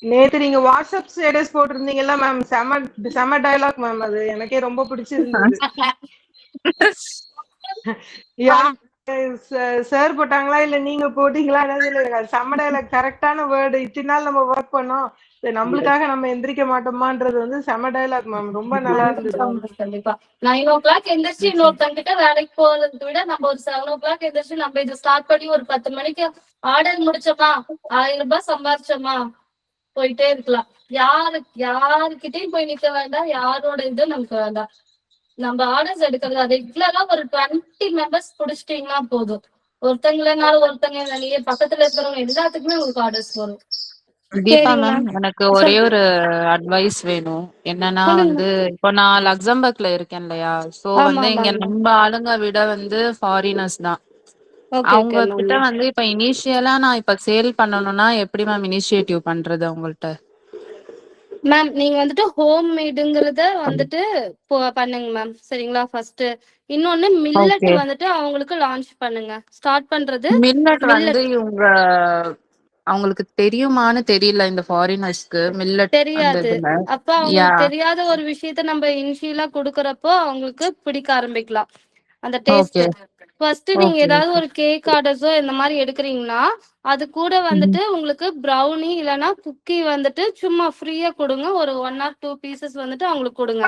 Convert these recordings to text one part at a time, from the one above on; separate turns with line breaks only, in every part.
நேத்து நீங்க WhatsApp status போட்டிருந்தீங்கல்ல ma'am, செம செம டயலாக் மேம். அது எனக்கே ரொம்ப பிடிச்சிருந்தது. யார் சார் போட்டாங்களா இல்ல நீங்க போட்டீங்களா எனக்கு அது செம டயலாக். கரெக்டான வேர்டு. இத்தனை நாள் நம்ம ஒர்க் பண்ணோம், நம்மளுக்காக நம்ம எந்திரிக்க மாட்டோமான்றது வந்து செம டயலாக் மேம். ரொம்ப நல்லா இருந்தது மேம்.
கண்டிப்பா 9 o'clock எந்திரிச்சு இன்னொருத்தங்கிட்ட வேலைக்கு போறதை விட நம்ம ஒரு 7 o'clock எந்திரிச்சு நம்ம இதை ஸ்டார்ட் பண்ணி ஒரு 10 மணிக்கு ஆர்டர் முடிச்சோமா, 1000 ரூபாய் சம்பாரிச்சோமா, போயிட்டே இருக்கலாம். யாருக்கிட்டையும் போய் நிக்க வேண்டாம், யாரோட இது நமக்கு வேண்டாம். நம்ம ஆர்டர்ஸ் எடுக்கிறது ரெகுலரா ஒரு 20 மெம்பர்ஸ் புடிச்சிட்டீங்கன்னா போதும். ஒருத்தங்களனாலும் ஒருத்தங்க நீங்க பக்கத்துல இருக்கிறவங்க எல்லாத்துக்குமே உங்களுக்கு ஆர்டர்ஸ் வரும்.
தீபா
சரிங்க
மேம்,
மேம்.
எனக்கு ஒரே ஒரு அட்வைஸ் வேணும். என்னன்னா
சொல்லுங்க.
வந்து இப்போ நான் லக்சம்பர்க்ல இருக்கேன் இல்லையா? சோ
ஆமா
வந்து இங்க
ஆமாங்க.
நம்ம ஆளுங்க விட வந்து ஃபாரினர்ஸ் தான்.
ஓகே
அவங்க
ஓகே
கிட்ட
மேம்.
வந்து இப்ப இனிஷியலா நான் இப்ப சேல் பண்ணணும்னா எப்படி மேம் இனிஷியேட்டிவ் பண்றது அவங்கள்ட்ட?
மேம் நீங்க வந்துட்டு ஹோம் மேடுங்கிறத வந்துட்டு பண்ணுங்க மேம். சரிங்களா? ஃபர்ஸ்ட் இன்னொன்னு மில்லட்
ஓகே.
வந்துட்டு அவங்களுக்கு லான்ச் பண்ணுங்க. ஸ்டார்ட் பண்றது
மில்லட் வந்து
மில்லட்.
இவங்க அவங்களுக்கு தெரியுமான்னு தெரியல இந்த ஃபாரினர்ஸ்க்கு மில்லட் அந்த
தெரியாது.
இதுல.
அப்ப
யா.
அவங்களுக்கு தெரியாத ஒரு விஷயத்த நம்ம இனிஷியலா கொடுக்கறப்போ அவங்களுக்கு பிடிக்க ஆரம்பிக்கலாம் அந்த டேஸ்ட்.
ஓகே.
ஃபர்ஸ்ட் நீங்க
ஓகே.
ஏதாவது ஒரு கேக் ஆர்டர்ஸோ இந்த மாதிரி எடுக்கிறீங்கன்னா அது கூட வந்துட்டு உங்களுக்கு ப்ரௌனி இல்லைன்னா குக்கி வந்துட்டு சும்மா ஃப்ரீயா கொடுங்க. ஒரு 1 or 2 பீசஸ் வந்துட்டு அவங்களுக்கு கொடுங்க.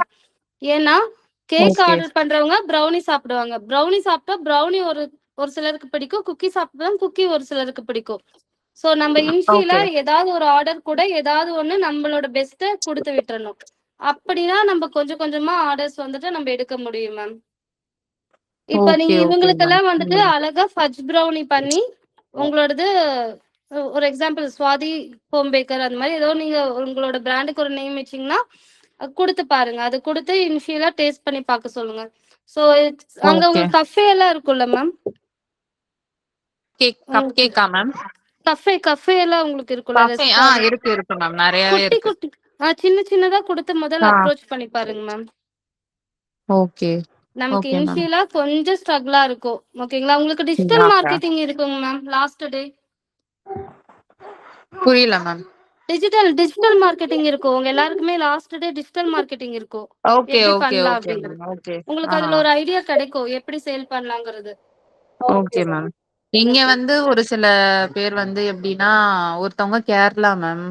ஏன்னா கேக்
ஓகே.
ஆர்டர் பண்றவங்க ப்ரௌனி சாப்பிடுவாங்க. ப்ரௌனி சாப்பிட்டா ப்ரௌனி ஒரு ஒரு சிலருக்கு பிடிக்கும். குக்கி சாப்பிட்டா குக்கி ஒரு சிலருக்கு பிடிக்கும். சோ நம்ம இனிஷியலா
ஓகே.
ஏதாவது ஒரு ஆர்டர் கூட ஏதாவது ஒண்ணு நம்மளோட பெஸ்ட்டை கொடுத்து விட்டுறணும். அப்படிதான் நம்ம கொஞ்சம் கொஞ்சமா ஆர்டர்ஸ் வந்துட்டு நம்ம எடுக்க முடியும் மேம். இப்ப
ஓகே.
நீங்க
ஓகே மேம்.
இவங்களுக்கெல்லாம் வந்துட்டு அழகா ஃபஜ் ப்ரௌனி பண்ணி உங்களோடது ஒரு எக்ஸாம்பிள் சுவாதி ஹோம் பேக்கர் அந்த மாதிரி ஏதோ நீங்க உங்களோட பிராண்டுக்கு ஒரு நேம் வச்சீங்கன்னா கொடுத்து பாருங்க. அது கொடுத்து இனிஷியலா டேஸ்ட் பண்ணி பார்க்க சொல்லுங்க. ஸோ அங்க
ஓகே.
உங்களுக்கு கஃபே எல்லாம் இருக்கும்ல மேம்?
கேக் கப் கேக்கா மேம்?
கஃபே கஃபே எல்லாம் உங்களுக்கு இருக்குல்ல
கஃபே
ரெஸ்டாரண்ட்?
இருக்கு மேம். நெறையவே
குட்டி
இருக்கு.
குட்டி சின்ன சின்னதா கொடுத்து முதல்ல
ஆ.
அப்ரோச் பண்ணி பாருங்க மேம்.
ஓகே.
நமக்கு
ஓகே மேம்.
இனிஷியலா கொஞ்சம் ஸ்ட்ரகிளா இருக்கும். ஓகேங்களா? உங்களுக்கு டிஜிட்டல்
ஓகே.
மார்க்கெட்டிங் இருக்குங்க மேம். லாஸ்ட் டே
புரியல மேம்.
டிஜிட்டல் மார்க்கெட்டிங் இருக்கும். உங்க எல்லாருக்குமே லாஸ்ட் டே டிஜிட்டல் மார்க்கெட்டிங் இருக்கும்.
ஓகே.
எப்படி
ஓகே.
பண்ணலாம்
ஓகே
அப்படின்னு
மேம். ஓகே. ஆ.
உங்களுக்கு அதுல ஒரு ஐடியா கிடைக்கும் எப்படி சேல் பண்ணலாங்கிறது.
Okay ma'am. இங்க
ஓகே.
வந்து ஒரு சில பேர் வந்து எப்படின்னா, ஒருத்தவங்க கேரளா மேம்.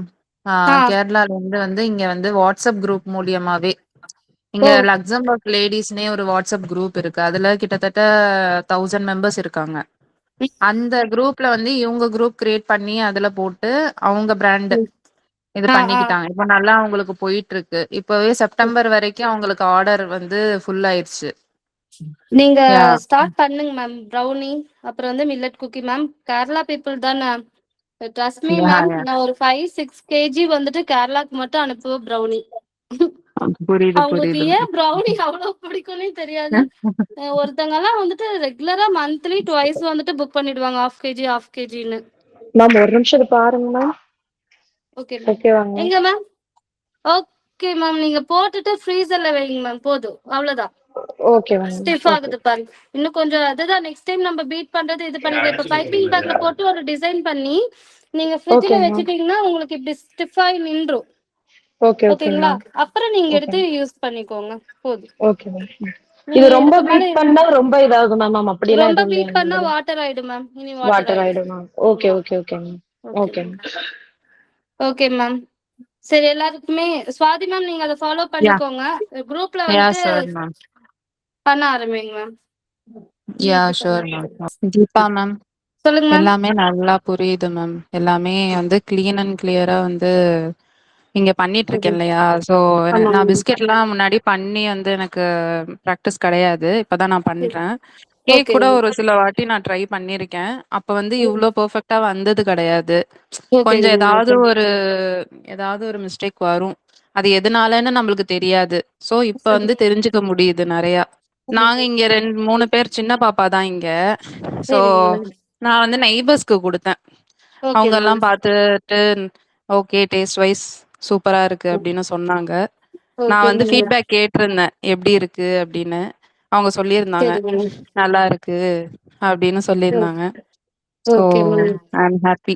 ஆ.
கேரளால இருந்து வந்து இங்க வந்து வாட்ஸ்அப் குரூப் மூலியமாவே
ஓ.
இங்க லக்சம்பர்க் லேடிஸ்னே ஒரு வாட்ஸ்அப் குரூப் இருக்கு. அதுல கிட்டத்தட்ட 1000 மெம்பர்ஸ் இருக்காங்க. அந்த குரூப்ல வந்து இவங்க குரூப் கிரியேட் பண்ணி அதுல போட்டு அவங்க பிராண்ட் இது
ஆ ஆ
பண்ணிக்கிட்டாங்க. இப்ப நல்லா அவங்களுக்கு போயிட்டு இருக்கு. இப்பவே செப்டம்பர் வரைக்கும் அவங்களுக்கு ஆர்டர் வந்து ஃபுல் ஆயிருச்சு.
நீங்க
யா.
ஸ்டார்ட் பண்ணுங்க மேம். ப்ரௌனி அப்புறம் வந்து millet cookie ma'am. Kerala people தானே? Trust me
yeah.
Ma'am.
Yeah.
நான் ஒரு 5-6 kg வந்துட்டு கேரளாக்கு மட்டும் அனுப்புவேன் ப்ரௌனி.
புரியுது,
அவங்களுக்கு
புரியுது.
ஏன் ப்ரௌனி அவ்வளவு பிடிக்கும்னே தெரியாது. ஒருத்தங்க எல்லாம் வந்துட்டு ரெகுலரா மந்த்லி ட்வைஸ் வந்துட்டு புக் பண்ணிடுவாங்க. 1/2 kg
மேம் ஒரு நிமிஷம் இது பாருங்க மேம்.
Okay ma'am.
ஓகேவாங்க?
எங்க மேம்? Okay ma'am. நீங்க போட்டுட்டு ஃப்ரீசர்ல வைங்க மேம். போதும், அவ்வளவுதான்.
Okay ma'am.
Stiff
okay.
ஆகுது பாருங்க. இன்னும் கொஞ்சம் அதுதான் நெக்ஸ்ட் டைம் நம்ம பீட் பண்றது இது பண்ணிக்கலாம். இப்ப பைப்பிங் பேக்ல போட்டு ஒரு டிசைன் பண்ணி நீங்க ஃப்ரிட்ஜ்ல
ஓகேங்க மேம்.
வச்சுட்டீங்கன்னா உங்களுக்கு இப்படி ஸ்டிஃப் ஆகி நின்றும்.
ஓகே ஓகேங்க
ஓகேங்களா?
மேம்.
அப்புறம் நீங்க
ஓகே
எடுத்து யூஸ் பண்ணிக்கோங்க. போதும்.
Okay ma'am. இது
நீங்க
ரொம்ப
இதுக்கு மேல
பீட் பண்ணா ரொம்ப இதாகுமா மேம்? அப்படியெல்லாம்
ரொம்ப
எதுவும்
பீட் பண்ணா
இல்லையா?
வாட்டர் ஆயிடும் மேம். இனி வாட்டர்
வாட்டர்
ஆயிடும்.
ஆயிடுமா? ஓகே
ஆமா.
Okay okay ma'am.
Okay
okay
ma'am.
Ma'am.
Okay ma'am. சரி எல்லாருக்குமே சுவாதி மேம் நீங்க அதை ஃபாலோ
யா.
பண்ணிக்கோங்க. குரூப்ல
யா
வந்துட்டு
ஷூர் மேம்.
பண்ண ஆரம்பிங்க ma'am.
Yeah sure ma'am. Deepa ma'am,
சொல்லுங்க மேம்.
எல்லாமே நல்லா புரியுது மேம். எல்லாமே வந்து கிளீன் அண்ட் கிளியரா வந்து இங்க பண்ணிட்டு இருக்கேன் இல்லையா? ஸோ
ஆமாங்க
நான்
மேம்.
பிஸ்கெட்லாம் முன்னாடி பண்ணி வந்து எனக்கு ப்ராக்டிஸ் கிடையாது. இப்பதான் நான் பண்றேன். கேக்
ஓகே
கூட
மேம்.
ஒரு சில வாட்டி நான் ட்ரை பண்ணியிருக்கேன். அப்ப வந்து இவ்ளோ பெர்ஃபெக்ட்டா வந்தது கிடையாது.
ஓகேங்க
கொஞ்சம்
மேம். ஓகே.
ஏதாவது ஒரு மிஸ்டேக் வரும். அது எதனாலன்னு நம்மளுக்கு தெரியாது. ஸோ இப்ப வந்து தெரிஞ்சுக்க முடியுது நெறையா. நாங்க இங்க 2, 3 பேர் சின்ன பாப்பா தான் இங்க. ஸோ
சரிங்க மேம்.
நான் வந்து நெய்பர்ஸ்க்கு குடுத்தேன்.
Okay ma'am.
அவங்கலாம் பார்த்துட்டு ஓகே டேஸ்ட் வைஸ் சூப்பரா இருக்கு அப்படின்னு சொன்னாங்க. நான்
ஓகேங்க
வந்து
மேம்.
ஃபீட்பேக் கேட்டிருந்தேன். எப்படி இருக்கு அப்படின்னு. அவங்க சொல்லியிருந்தாங்க.
சரிங்க மேம்.
நல்லா இருக்கு அப்படின்னு சொல்லியிருந்தாங்க. So
okay ma'am.
I am happy.